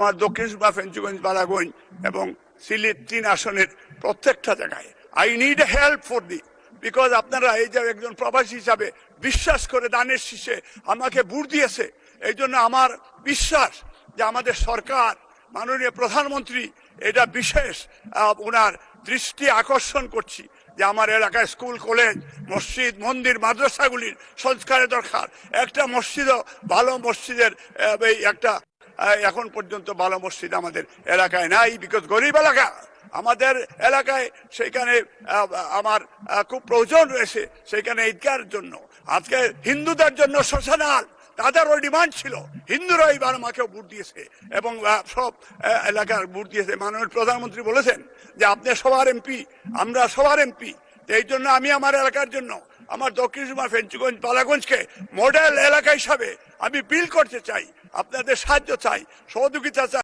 আমার দক্ষিণ সুরমা, ফেঞ্চুগঞ্জ, বালাগঞ্জ এবং সিলেট 3 আসনের প্রত্যেকটা জায়গায় I need help for the, because আপনারা এই যে একজন প্রবাসী হিসাবে বিশ্বাস করে দানের শীষে আমাকে ভোট দিয়েছে। এই জন্য আমার বিশ্বাস যে আমাদের সরকার, মাননীয় প্রধানমন্ত্রী এটা বিশেষ ওনার দৃষ্টি আকর্ষণ করছি যে আমার এলাকায় স্কুল, কলেজ, মসজিদ, মন্দির, মাদ্রাসাগুলির সংস্কারের দরকার। একটা মসজিদও ভালো মসজিদের একটা এখন পর্যন্ত ভালো মসজিদ আমাদের এলাকায় নাই, বিকজ গরিব এলাকা আমাদের এলাকায়। সেখানে আমার খুব প্রয়োজন রয়েছে সেখানে ঈদগাহের জন্য। আজকে হিন্দুদের জন্য শ্মশানাল, তাদেরও ডিমান্ড ছিল। হিন্দুরা এইবার আমাকেও ভোট দিয়েছে এবং সব এলাকার ভোট দিয়েছে। মাননীয় প্রধানমন্ত্রী বলেছেন যে আপনি সবার এমপি, আমরা সবার এমপি। এই জন্য আমি আমার এলাকার জন্য, আমার দক্ষিণ সুরমা, ফেঞ্চুগঞ্জ, বালাগঞ্জকে মডেল এলাকা হিসাবে আমি বিল করতে চাই। আপনাদের সাহায্য চাই, সহযোগিতা চাই।